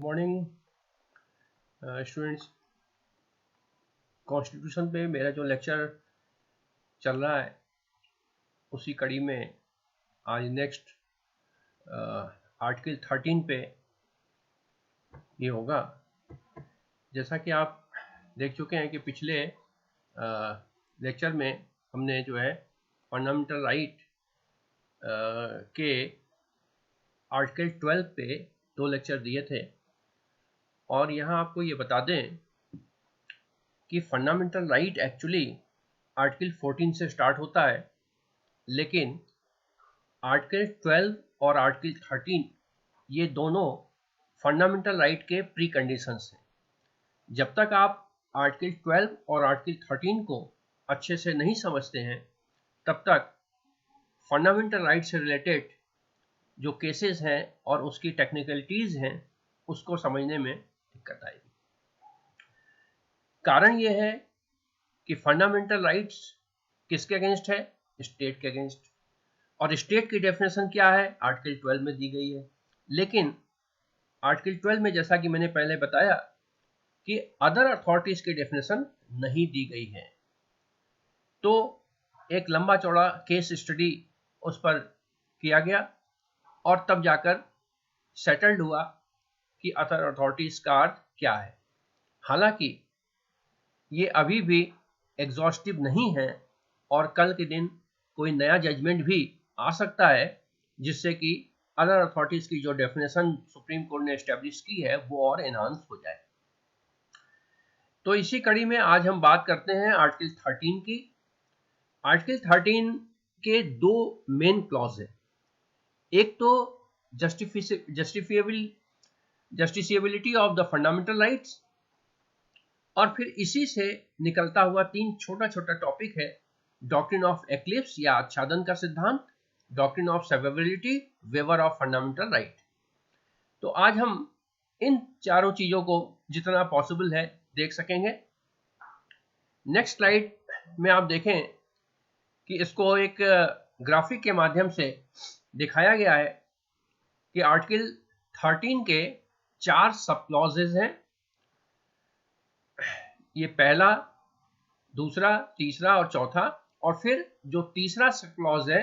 Morning students. Constitution पे मेरा जो लेक्चर चल रहा है उसी कड़ी में आज नेक्स्ट आर्टिकल 13 पे ये होगा। जैसा कि आप देख चुके हैं कि पिछले लेक्चर में हमने जो है फंडामेंटल राइट के आर्टिकल 12 पे 2 लेक्चर दिए थे और यहाँ आपको ये बता दें कि फंडामेंटल राइट एक्चुअली आर्टिकल 14 से स्टार्ट होता है, लेकिन आर्टिकल 12 और आर्टिकल 13 ये दोनों फंडामेंटल राइट के प्री कंडीशंस हैं। जब तक आप आर्टिकल 12 और आर्टिकल 13 को अच्छे से नहीं समझते हैं तब तक फंडामेंटल राइट से रिलेटेड जो केसेस हैं और उसकी टेक्निकलिटीज हैं उसको समझने में दिक्कत आएगी। कारण यह है कि फंडामेंटल राइट्स किसके अगेंस्ट है? स्टेट के अगेंस्ट। और स्टेट की डेफिनेशन क्या है? आर्टिकल 12 में दी गई है। लेकिन आर्टिकल 12 में जैसा कि मैंने पहले बताया कि अदर अथॉरिटीज की डेफिनेशन नहीं दी गई है, तो एक लंबा चौड़ा केस स्टडी उस पर किया गया और तब जाकर सेटल्ड हुआ कि अदर अथॉरिटीज का अर्थ क्या है। हालांकि ये अभी भी एग्जॉस्टिव नहीं है और कल के दिन कोई नया जजमेंट भी आ सकता है जिससे कि अदर अथॉरिटीज की जो डेफिनेशन सुप्रीम कोर्ट ने एस्टेब्लिश की है वो और एनहांस हो जाए। तो इसी कड़ी में आज हम बात करते हैं आर्टिकल 13 की। आर्टिकल 13 के 2 मेन क्लॉज है। एक तो जस्टिफिएबिलिटी ऑफ द फंडामेंटल राइट्स, और फिर इसी से निकलता हुआ 3 छोटा छोटा टॉपिक है। डॉक्ट्रिन ऑफ एक्लिप्स या आच्छादन का सिद्धांत, doctrine of severability, waiver of fundamental right. तो आज हम इन चारों चीजों को जितना पॉसिबल है देख सकेंगे। नेक्स्ट स्लाइड में आप देखें कि इसको एक ग्राफिक के माध्यम से दिखाया गया है कि आर्टिकल 13 के 4 सब क्लॉजेज हैं। ये पहला, दूसरा, तीसरा और चौथा, और फिर जो तीसरा सब क्लॉज है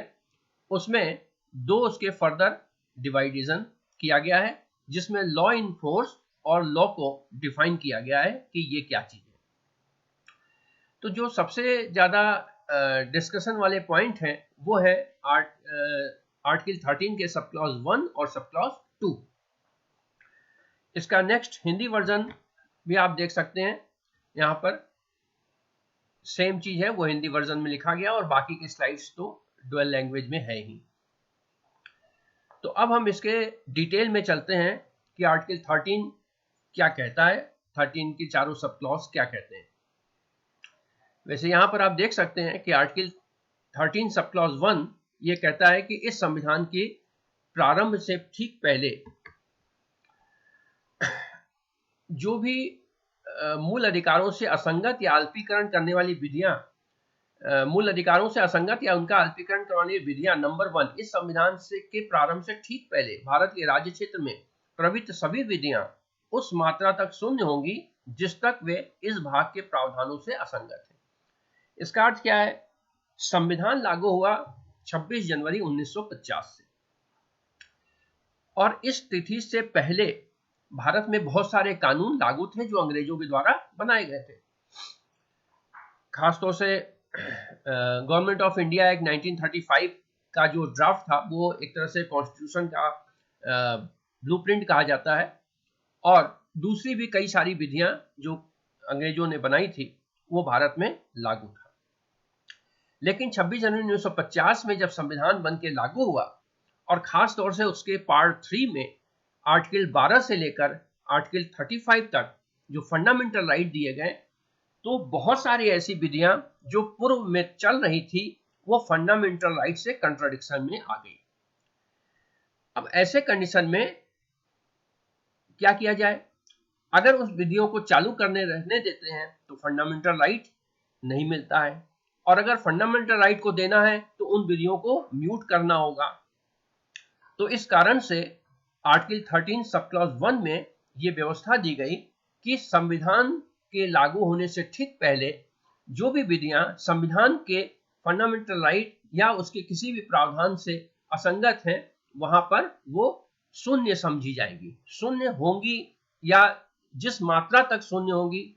उसमें 2 उसके फर्दर डिवाइडेशन किया गया है जिसमें लॉ इन फोर्स और लॉ को डिफाइन किया गया है कि ये क्या चीज है। तो जो सबसे ज्यादा डिस्कशन वाले पॉइंट हैं वो है आर्टिकल 13 के सब क्लॉज 1 और सब क्लॉज 2। इसका नेक्स्ट हिंदी वर्जन भी आप देख सकते हैं। यहाँ पर सेम चीज है, वो हिंदी वर्जन में लिखा गया और बाकी की स्लाइड्स तो डुअल लैंग्वेज में है ही। तो अब हम इसके डिटेल में चलते हैं कि आर्टिकल 13 क्या कहता है, 13 की चारों सब क्लॉज क्या कहते हैं। वैसे यहां पर आप देख सकते हैं कि आर्टिकल 13 सब क्लॉज 1 ये कहता है कि इस संविधान के प्रारंभ से ठीक पहले जो भी मूल अधिकारों से असंगत या अल्पीकरण करने वाली विधियां, मूल अधिकारों से असंगत या उनका अल्पीकरण करने वाली विधियां नंबर 1 इस संविधान से के प्रारंभ से ठीक पहले भारत के राज्य क्षेत्र में प्रवृत्त सभी विधियां उस मात्रा तक शून्य होंगी जिस तक वे इस भाग के प्रावधानों से असंगत है। इसका अर्थ क्या है? संविधान लागू हुआ 26 जनवरी 1950 से, और इस तिथि से पहले भारत में बहुत सारे कानून लागू थे जो अंग्रेजों के द्वारा बनाए गए थे। खासतौर से गवर्नमेंट ऑफ इंडिया एक्ट 1935 का जो ड्राफ्ट था वो एक तरह से कॉन्स्टिट्यूशन का ब्लूप्रिंट कहा जाता है, और दूसरी भी कई सारी विधियां जो अंग्रेजों ने बनाई थी वो भारत में लागू था। लेकिन 26 जनवरी 1950 में जब संविधान बन के लागू हुआ और खास तौर से उसके पार्ट 3 में आर्टिकल 12 से लेकर आर्टिकल 35 तक जो फंडामेंटल राइट दिए गए, तो बहुत सारी ऐसी विधियां जो पूर्व में चल रही थी वो फंडामेंटल राइट से कंट्राडिक्शन में आ गई। अब ऐसे कंडीशन में क्या किया जाए? अगर उस विधियों को चालू करने रहने देते हैं तो फंडामेंटल राइट नहीं मिलता है, और अगर फंडामेंटल राइट को देना है तो उन विधियों को म्यूट करना होगा। तो इस कारण से आर्टिकल 13 सब क्लॉज 1 में ये व्यवस्था दी गई कि संविधान के लागू होने से ठीक पहले जो भी विधियां संविधान के फंडामेंटल राइट या उसके किसी भी प्रावधान से असंगत हैं, वहां पर वो शून्य समझी जाएगी, शून्य होंगी या जिस मात्रा तक शून्य होगी।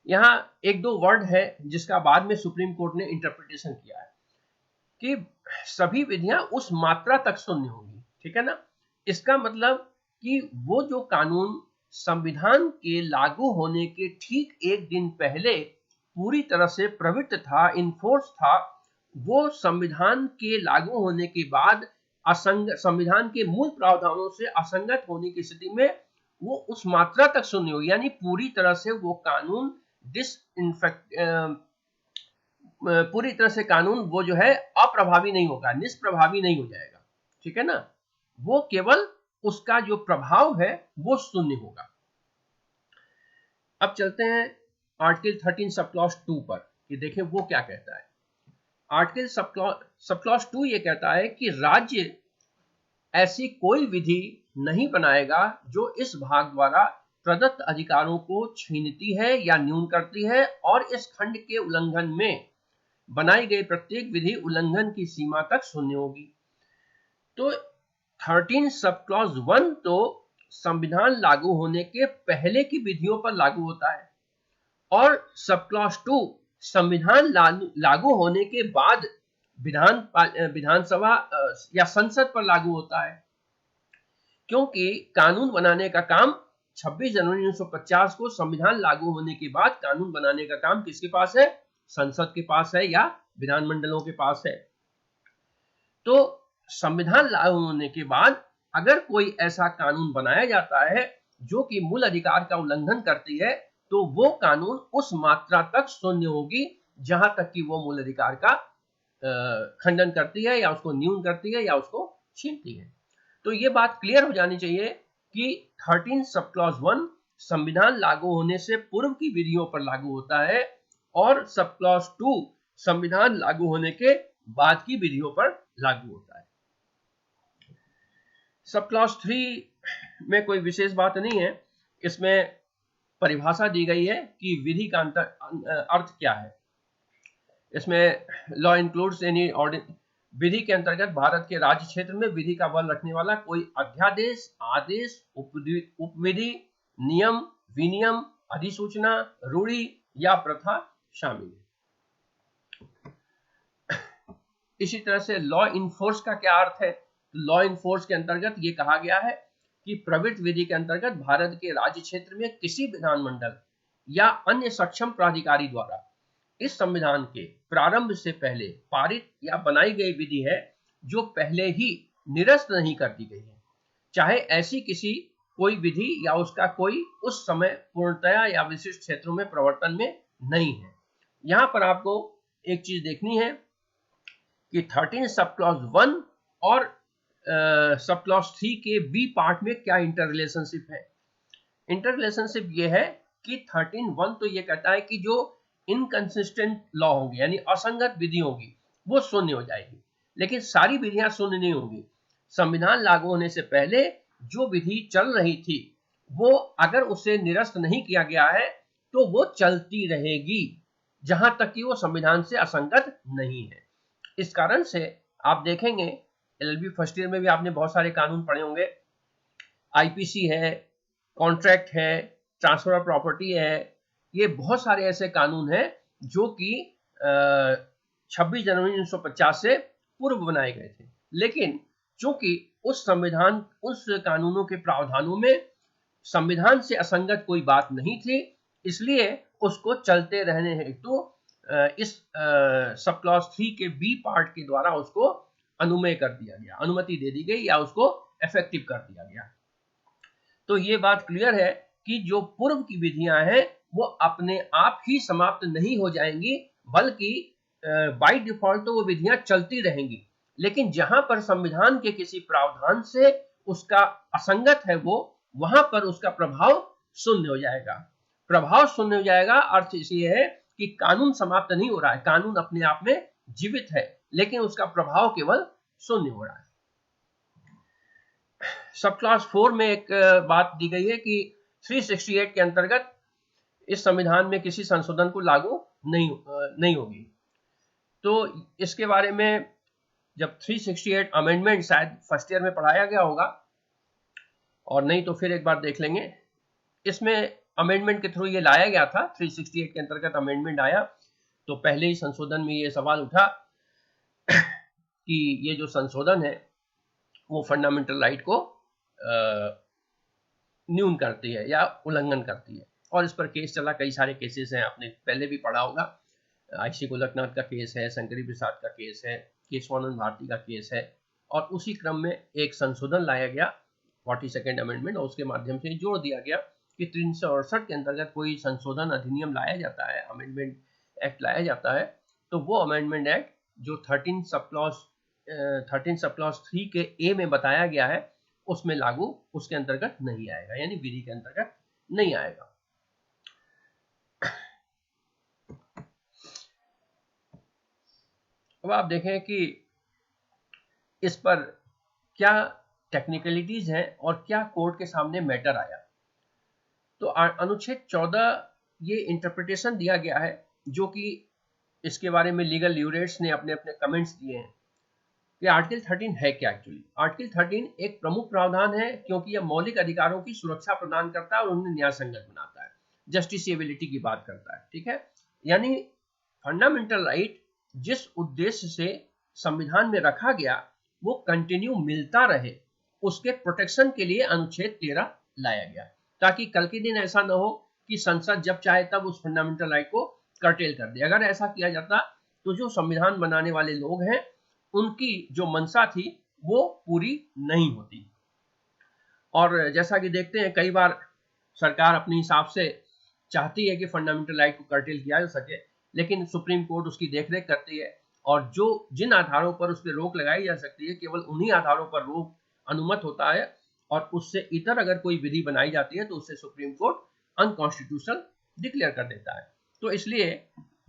यहां एक दो वर्ड है जिसका बाद में सुप्रीम कोर्ट ने इंटरप्रिटेशन किया है कि सभी विधियां उस मात्रा तक शून्य होंगी, ठीक है ना। इसका मतलब कि वो जो कानून संविधान के लागू होने के ठीक एक दिन पहले पूरी तरह से प्रवृत्त था, इनफोर्स था, वो संविधान के लागू होने के बाद संविधान के मूल प्रावधानों से असंगत होने की स्थिति में वो उस मात्रा तक शून्य होगी, यानी पूरी तरह से वो कानून पूरी तरह से कानून वो जो है अप्रभावी नहीं होगा, निष्प्रभावी नहीं हो जाएगा, ठीक है ना। वो केवल उसका जो प्रभाव है वो शून्य होगा। अब चलते हैं आर्टिकल 13 सब क्लॉज 2 पर कि देखें वो क्या कहता है। आर्टिकल सब क्लॉज 2 ये कहता है कि राज्य ऐसी कोई विधि नहीं बनाएगा जो इस भाग द्वारा प्रदत्त अधिकारों को छीनती है या न्यून करती है, और इस खंड के उल्लंघन में बनाई गई प्रत्येक विधि उल्लंघन की सीमा तक शून्य होगी। तो 13 सब क्लॉज 1 तो संविधान लागू होने के पहले की विधियों पर लागू होता है, और सब क्लॉज 2 संविधान लागू होने के बाद विधानसभा या संसद पर लागू होता है, क्योंकि कानून बनाने का काम 26 जनवरी 1950 को संविधान लागू होने के बाद कानून बनाने का काम किसके पास है? संसद के पास है या विधानमंडलों के पास है। तो संविधान लागू होने के बाद अगर कोई ऐसा कानून बनाया जाता है जो कि मूल अधिकार का उल्लंघन करती है, तो वो कानून उस मात्रा तक शून्य होगी जहां तक कि वो मूल अधिकार का खंडन करती है या उसको न्यून करती है या उसको छीनती है। तो ये बात क्लियर हो जानी चाहिए कि 13 सब क्लॉज 1 संविधान लागू होने से पूर्व की विधियों पर लागू होता है, और सब क्लॉज 2 संविधान लागू होने के बाद की विधियों पर लागू होता है। सब क्लॉज 3 में कोई विशेष बात नहीं है, इसमें परिभाषा दी गई है कि विधि का अर्थ क्या है। इसमें लॉ इंक्लूड्स एनी विधि के अंतर्गत भारत के राज्य क्षेत्र में विधि का बल रखने वाला कोई अध्यादेश, आदेश, उपविधि, नियम, विनियम, अधिसूचना, रूढ़ि या प्रथा शामिल है। इसी तरह से लॉ इनफोर्स का क्या अर्थ है? लॉ इनफोर्स के अंतर्गत ये कहा गया है कि प्रवृत्त विधि के अंतर्गत भारत के राज्य क्षेत्र में किसी विधानमंडल या अन्य सक्षम प्राधिकारी द्वारा इस संविधान के प्रारंभ से पहले पारित या बनाई गई विधि है जो पहले ही निरस्त नहीं कर दी गई है, चाहे ऐसी किसी कोई विधि या उसका कोई उस समय पूर्णतया या विशिष्ट क्षेत्रों में प्रवर्तन में नहीं है। यहां पर आपको एक चीज देखनी है कि 13 सब क्लॉज 1 और सब क्लॉज 3 के बी पार्ट में क्या इंटर रिलेशनशिप है। इंटर रिलेशनशिप ये है कि 13(1) तो ये कहता है कि जो इनकंसिस्टेंट लॉ होगी यानी असंगत विधि होगी वो शून्य हो जाएगी, लेकिन सारी विधियां शून्य नहीं होगी। संविधान लागू होने से पहले जो विधि चल रही थी वो अगर उसे निरस्त नहीं किया गया है तो वो चलती रहेगी जहां तक कि वो संविधान से असंगत नहीं है। इस कारण से आप देखेंगे एलएलबी फर्स्ट ईयर में भी आपने बहुत सारे कानून पढ़े होंगे, आईपीसी है, कॉन्ट्रैक्ट है, ट्रांसफर ऑफ प्रॉपर्टी है, ये बहुत सारे ऐसे कानून हैं जो कि 26 जनवरी 1950 से पूर्व बनाए गए थे, लेकिन चूंकि उस कानूनों के प्रावधानों में संविधान से असंगत कोई बात नहीं थी, इसलिए उसको चलते रहने हेतु इस सब क्लॉज 3 के बी पार्ट के द्वारा उसको अनुमति दे दी गई या उसको इफेक्टिव कर दिया गया। तो ये बात क्लियर है कि जो पूर्व की विधियां हैं वो अपने आप ही समाप्त नहीं हो जाएंगी, बल्कि बाय डिफॉल्ट तो वो विधियां चलती रहेंगी, लेकिन जहां पर संविधान के किसी प्रावधान से उसका असंगत है वो वहां पर उसका प्रभाव शून्य हो जाएगा। प्रभाव शून्य हो जाएगा अर्थ इसलिए है कि कानून समाप्त नहीं हो रहा है, कानून अपने आप में जीवित है, लेकिन उसका प्रभाव केवल शून्य हो रहा है। सब क्लॉज 4 में एक बात दी गई है कि 368 के अंतर्गत इस संविधान में किसी संशोधन को लागू नहीं होगी। तो इसके बारे में जब 368 अमेंडमेंट शायद फर्स्ट ईयर में पढ़ाया गया होगा, और नहीं तो फिर एक बार देख लेंगे। इसमें अमेंडमेंट के थ्रू ये लाया गया था, 368 के अंतर्गत अमेंडमेंट आया, तो पहले ही संशोधन में ये सवाल उठा कि ये जो संशोधन है वो फंडामेंटल राइट को न्यून करती है या उल्लंघन करती है, और इस पर केस चला। कई सारे केसेस हैं, आपने पहले भी पढ़ा होगा। आईसी गोलकनाथ का केस है, शंकरी प्रसाद का केस है, केशवानंद भारती का केस है, और उसी क्रम में एक संशोधन लाया गया 42nd अमेंडमेंट, और उसके माध्यम से जोड़ दिया गया कि 368 के अंतर्गत कोई संशोधन अधिनियम लाया जाता है, अमेंडमेंट एक्ट लाया जाता है, तो वो अमेंडमेंट एक्ट जो 13 सब क्लॉज 3 के ए में बताया गया है उसमें लागू उसके अंतर्गत नहीं आएगा, यानी विधि के अंतर्गत नहीं आएगा। अब आप देखें कि इस पर क्या टेक्निकलिटीज हैं और क्या कोर्ट के सामने मैटर आया। तो अनुच्छेद 14 ये इंटरप्रिटेशन दिया गया है, जो कि इसके बारे में लीगल ल्यूरेट्स ने अपने अपने कमेंट्स दिए हैं कि आर्टिकल 13 है क्या। एक्चुअली आर्टिकल 13 एक प्रमुख प्रावधान है, क्योंकि यह मौलिक अधिकारों की सुरक्षा प्रदान करता है और उन्हें न्याय संगत बनाता है, जस्टिसिएबिलिटी की बात करता है, ठीक है। यानी फंडामेंटल राइट जिस उद्देश्य से संविधान में रखा गया वो कंटिन्यू मिलता रहे, उसके प्रोटेक्शन के लिए अनुच्छेद 13 लाया गया, ताकि कल के दिन ऐसा न हो कि संसद जब चाहे तब उस फंडामेंटल राइट को कर्टेल कर दे। अगर ऐसा किया जाता तो जो संविधान बनाने वाले लोग हैं उनकी जो मंशा थी वो पूरी नहीं होती। और जैसा कि देखते हैं कई बार सरकार अपने हिसाब से चाहती है कि फंडामेंटल राइट को कर्टेल किया जा सके, लेकिन सुप्रीम कोर्ट उसकी देखरेख करती है, और जो जिन आधारों पर उस पर रोक लगाई जा सकती है केवल उन्हीं आधारों पर रोक अनुमत होता है, और उससे इतर अगर कोई विधि बनाई जाती है तो उससे सुप्रीम कोर्ट अनकॉन्स्टिट्यूशनल डिक्लेयर कर देता है। तो इसलिए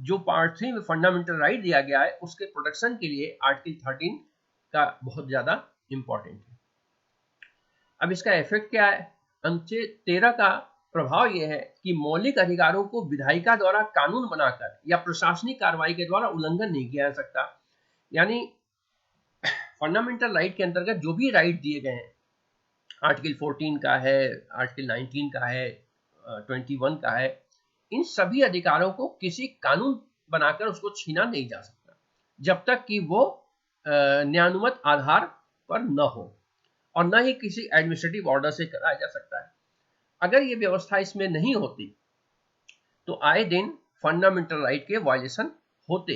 जो पार्ट 3 में फंडामेंटल राइट दिया गया है उसके प्रोटेक्शन के लिए आर्टिकल 13 का बहुत ज्यादा इंपॉर्टेंट है। अब इसका इफेक्ट क्या है? अनुच्छेद 13 का प्रभाव यह है कि मौलिक अधिकारों को विधायिका द्वारा कानून बनाकर या प्रशासनिक कार्रवाई के द्वारा उल्लंघन नहीं किया जा सकता। यानी फंडामेंटल राइट के अंतर्गत जो भी राइट दिए गए हैं, आर्टिकल 14 का है, आर्टिकल 19 का है, 21 का है, इन सभी अधिकारों को किसी कानून बनाकर उसको छीना नहीं जा सकता जब तक कि वो न्यायानुमत आधार पर न हो, और न ही किसी एडमिनिस्ट्रेटिव ऑर्डर से कराया जा सकता है। अगर ये व्यवस्था इसमें नहीं होती तो आए दिन फंडामेंटल राइट के वायलेशन होते।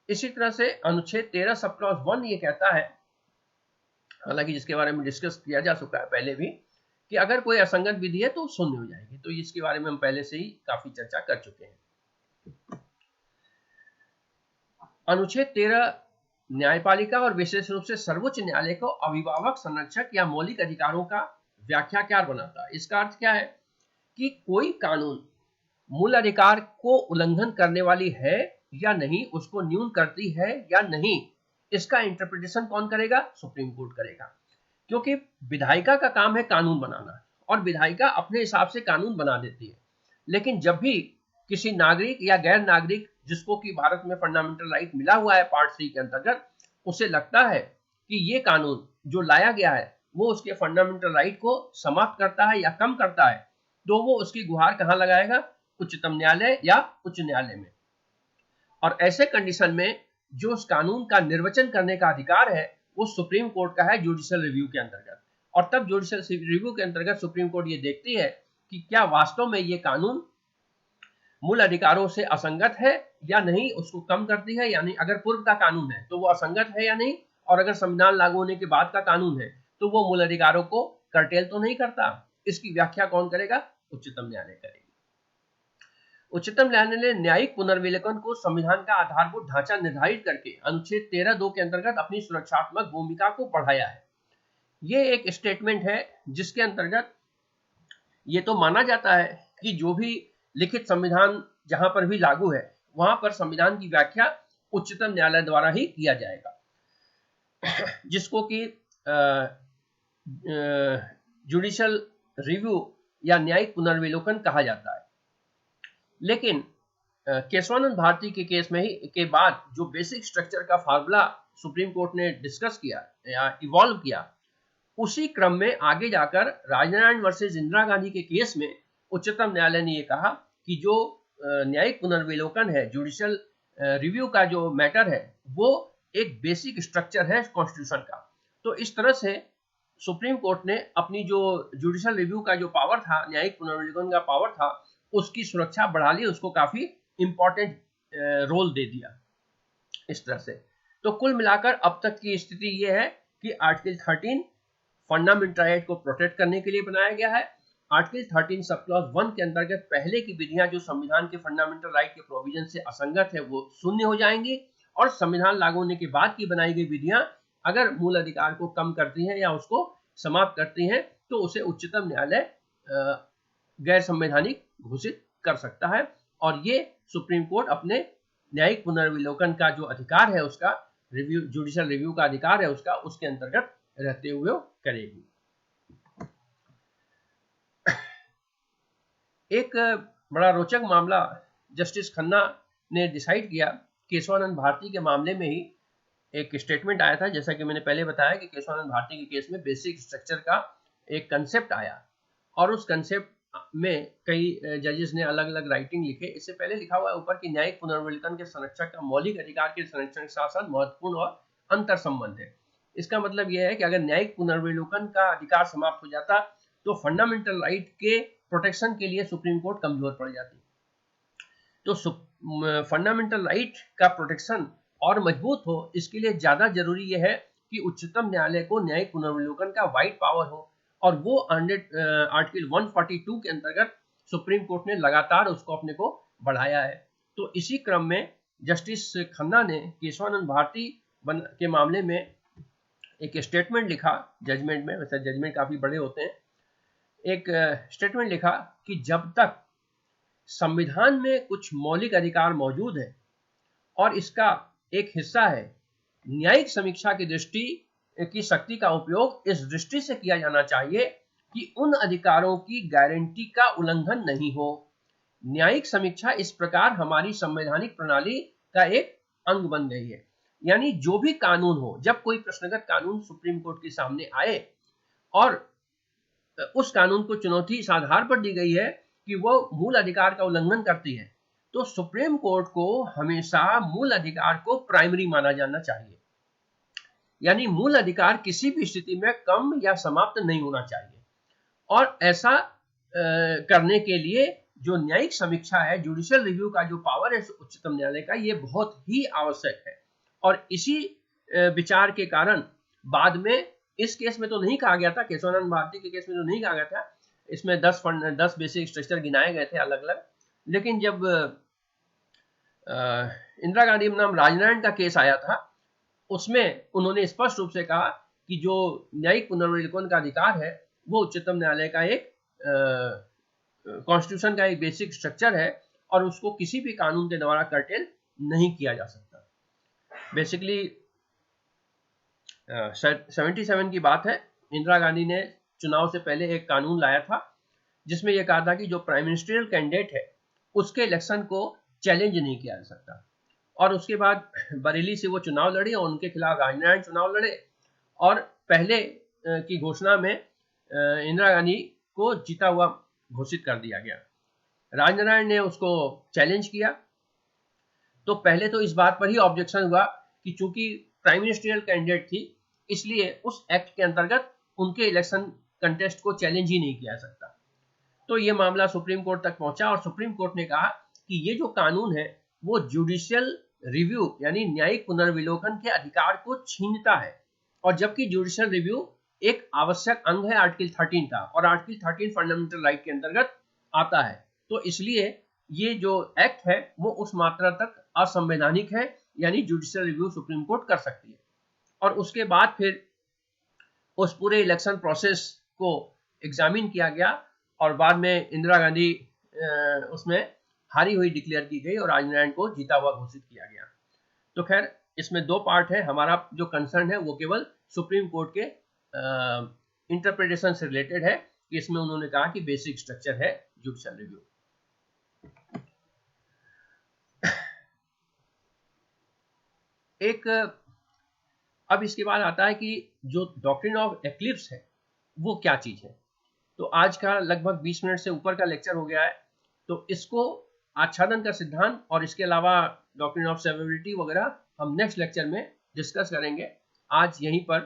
इसी तरह से अनुच्छेद 13 सब क्लॉज 1 ये कहता है, हालांकि जिसके बारे में डिस्कस किया जा चुका है पहले भी, कि अगर कोई असंगत विधि है तो शून्य हो जाएगी। तो इसके बारे में हम पहले से ही काफी चर्चा कर चुके हैं। अनुच्छेद 13 न्यायपालिका और विशेष रूप से सर्वोच्च न्यायालय को अभिभावक, संरक्षक या मौलिक अधिकारों का व्याख्याकार बनाता है। इसका अर्थ क्या है कि कोई कानून मूल अधिकार को उल्लंघन करने वाली है या नहीं, उसको न्यून करती है या नहीं, इसका इंटरप्रिटेशन कौन करेगा? सुप्रीम कोर्ट करेगा। क्योंकि विधायिका का काम है कानून बनाना, और विधायिका अपने हिसाब से कानून बना देती है, लेकिन जब भी किसी नागरिक या गैर नागरिक जिसको कि भारत में फंडामेंटल राइट मिला हुआ है पार्ट 3 के अंतर्गत, उसे लगता है कि ये कानून जो लाया गया है वो उसके फंडामेंटल राइट को समाप्त करता है या कम करता है, तो वो उसकी गुहार कहां लगाएगा? उच्चतम न्यायालय या उच्च न्यायालय में। और ऐसे कंडीशन में जो उस कानून का निर्वचन करने का अधिकार है वो सुप्रीम कोर्ट का है जुडिशियल रिव्यू के अंतर्गत। और तब जुडिशियल रिव्यू के अंतर्गत सुप्रीम कोर्ट ये देखती है कि क्या वास्तव में ये कानून मूल अधिकारों से असंगत है या नहीं, उसको कम करती है। यानी अगर पूर्व का कानून है तो वो असंगत है या नहीं, और अगर संविधान लागू होने के बाद का कानून है तो वो मूल अधिकारों को कर्टेल तो नहीं करता। इसकी व्याख्या कौन करेगा? उच्चतम न्यायालय करेगी। उच्चतम न्यायालय ने न्यायिक पुनर्विलोकन को संविधान का आधारभूत ढांचा निर्धारित करके अनुच्छेद 13(2) के अंतर्गत अपनी सुरक्षात्मक भूमिका को बढ़ाया है। ये एक स्टेटमेंट है जिसके अंतर्गत ये तो माना जाता है कि जो भी लिखित संविधान जहां पर भी लागू है वहां पर संविधान की व्याख्या उच्चतम न्यायालय द्वारा ही किया जाएगा, जिसको कि जुडिशियल रिव्यू या न्यायिक पुनर्विलोकन कहा जाता है। लेकिन केशवानंद भारती के केस में ही के बाद जो बेसिक स्ट्रक्चर का फार्मूला सुप्रीम कोर्ट ने डिस्कस किया या इवॉल्व किया, उसी क्रम में आगे जाकर राजनारायण वर्सेस इंदिरा गांधी के केस में उच्चतम न्यायालय ने यह कहा कि जो न्यायिक पुनर्विलोकन है, जुडिशियल रिव्यू का जो मैटर है, वो एक बेसिक स्ट्रक्चर है कॉन्स्टिट्यूशन का। तो इस तरह से सुप्रीम कोर्ट ने अपनी जो जुडिशियल रिव्यू का जो पावर था, न्यायिक पुनर्विलोकन का पावर था, उसकी सुरक्षा बढ़ा ली, उसको काफी इंपॉर्टेंट रोल दे दिया इस तरह से। तो कुल मिलाकर अब तक की स्थिति यह है कि आर्टिकल 13 फंडामेंटल राइट को प्रोटेक्ट करने के लिए बनाया गया है। आर्टिकल 13 सब क्लॉज 1 के अंतर्गत पहले की विधियां जो संविधान के फंडामेंटल राइट के प्रोविजन से असंगत है वो शून्य हो जाएंगी, और संविधान लागू होने के बाद की बनाई गई विधियां अगर मूल अधिकार को कम करती हैं या उसको समाप्त करती हैं तो उसे उच्चतम न्यायालय गैर संवैधानिक घोषित कर सकता है। और ये सुप्रीम कोर्ट अपने न्यायिक पुनर्विलोकन का जो अधिकार है, उसका रिव्यू, जुडिशियल रिव्यू का अधिकार है उसका, उसके अंतर्गत रहते हुए करेगी। एक बड़ा रोचक मामला जस्टिस खन्ना ने डिसाइड किया। केशवानंद भारती के मामले में ही एक स्टेटमेंट आया था, जैसा कि मैंने पहले बताया कि केशवानंद भारती के केस में बेसिक स्ट्रक्चर का एक कंसेप्ट आया, और उस कंसेप्ट में कई जजेस ने अलग अलग राइटिंग लिखे। इससे पहले लिखा हुआ है ऊपर कि न्यायिक पुनर्विलोकन के संरक्षक का मौलिक अधिकार के संरक्षण के साथ साथ महत्वपूर्ण और अंतर संबंध है। इसका मतलब यह है कि अगर न्यायिक पुनर्विलोकन का अधिकार समाप्त हो जाता तो फंडामेंटल राइट के प्रोटेक्शन के लिए सुप्रीम कोर्ट कमजोर पड़ जाती। तो फंडामेंटल राइट का प्रोटेक्शन और मजबूत हो, इसके लिए ज्यादा जरूरी यह है कि उच्चतम न्यायालय को न्यायिक पुनर्विलोकन का वाइड पावर हो, और वो आर्टिकल 142 के अंतर्गत सुप्रीम कोर्ट ने लगातार उसको अपने को बढ़ाया है। तो इसी क्रम में जस्टिस खन्ना ने केशवानंद भारती के मामले में एक स्टेटमेंट लिखा जजमेंट में, वैसे जजमेंट काफी बड़े होते हैं, एक स्टेटमेंट लिखा कि जब तक संविधान में कुछ मौलिक अधिकार मौजूद है और इसका एक हिस्सा है, न्यायिक समीक्षा की दृष्टि की शक्ति का उपयोग इस दृष्टि से किया जाना चाहिए कि उन अधिकारों की गारंटी का उल्लंघन नहीं हो। न्यायिक समीक्षा इस प्रकार हमारी संवैधानिक प्रणाली का एक अंग बन गई है। यानी जो भी कानून हो, जब कोई प्रश्नगत कानून सुप्रीम कोर्ट के सामने आए और उस कानून को चुनौती इस आधार पर दी गई है कि वो मूल अधिकार का उल्लंघन करती है, तो सुप्रीम कोर्ट को हमेशा मूल अधिकार को प्राइमरी माना जाना चाहिए। यानी मूल अधिकार किसी भी स्थिति में कम या समाप्त नहीं होना चाहिए, और ऐसा करने के लिए जो न्यायिक समीक्षा है, जुडिशियल रिव्यू का जो पावर है उच्चतम न्यायालय का, ये बहुत ही आवश्यक है। और इसी विचार के कारण बाद में इस केस में तो नहीं कहा गया था, केशवानंद भारती के केस में तो नहीं कहा गया था, इसमें 10 बेसिक स्ट्रक्चर गिनाए गए थे अलग अलग। लेकिन जब इंदिरा गांधी बनाम राजनारायण का केस आया था, उसमें उन्होंने स्पष्ट रूप से कहा कि जो न्यायिक पुनर्विलोकन का अधिकार है वो उच्चतम न्यायालय का एक कॉन्स्टिट्यूशन का एक बेसिक स्ट्रक्चर है, और उसको किसी भी कानून के द्वारा कर्टेल नहीं किया जा सकता। बेसिकली 77 की बात है, इंदिरा गांधी ने चुनाव से पहले एक कानून लाया था जिसमें यह कहा था कि जो प्राइम मिनिस्ट्रियल कैंडिडेट है उसके इलेक्शन को चैलेंज नहीं किया जा सकता। और उसके बाद बरेली से वो चुनाव लड़े और उनके खिलाफ राजनारायण चुनाव लड़े, और पहले की घोषणा में इंदिरा गांधी को जीता हुआ घोषित कर दिया गया। राजनारायण ने उसको चैलेंज किया, तो पहले तो इस बात पर ही ऑब्जेक्शन हुआ कि चूंकि प्राइम मिनिस्ट्रियल कैंडिडेट थी, इसलिए उस एक्ट के अंतर्गत उनके इलेक्शन कंटेस्ट को चैलेंज ही नहीं किया जा सकता। तो ये मामला सुप्रीम कोर्ट तक पहुंचा, और सुप्रीम कोर्ट ने कहा कि ये जो कानून है वो जुडिशियल रिव्यू यानी न्यायिक पुनर्विलोकन के अधिकार को छीनता है, और जबकि जुडिशियल रिव्यू एक आवश्यक अंग है आर्टिकल 13 का, और आर्टिकल 13 फंडामेंटल राइट के अंतर्गत आता है। तो इसलिए ये जो एक्ट है वो उस मात्रा तक असंवैधानिक है, यानी जुडिशियल रिव्यू सुप्रीम कोर्ट कर सकती है। और उसके बाद फिर उस पूरे इलेक्शन प्रोसेस को एग्जामिन किया गया, और बाद में इंदिरा गांधी उसमें हारी हुई डिक्लेयर की गई और राजनारायण को जीता हुआ घोषित किया गया। तो खैर इसमें दो पार्ट है, हमारा जो कंसर्न है वो केवल सुप्रीम कोर्ट के इंटरप्रिटेशन से रिलेटेड है कि इसमें उन्होंने कहा कि बेसिक स्ट्रक्चर है जुडिशियल रिव्यू। एक अब इसके बाद आता है कि जो डॉक्ट्रिन ऑफ एक्लिप्स है वो क्या चीज है। तो आज का लगभग 20 मिनट से ऊपर का लेक्चर हो गया है, तो इसको आच्छादन का सिद्धांत और इसके अलावा डॉक्ट्रिन ऑफ सेवर्बिलिटी वगैरह हम नेक्स्ट लेक्चर में डिस्कस करेंगे। आज यहीं पर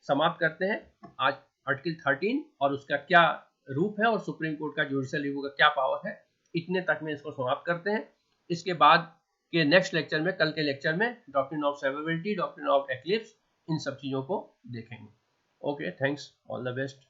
समाप्त करते हैं। आज आर्टिकल 13 और उसका क्या रूप है और सुप्रीम कोर्ट का जुडिशियल रिव्यू का क्या पावर है, इतने तक में इसको समाप्त करते हैं। इसके बाद के नेक्स्ट लेक्चर में, कल के लेक्चर में, doctrine of severability, doctrine of eclipse, इन सब चीज़ों को देखेंगे। Okay, thanks, all the best.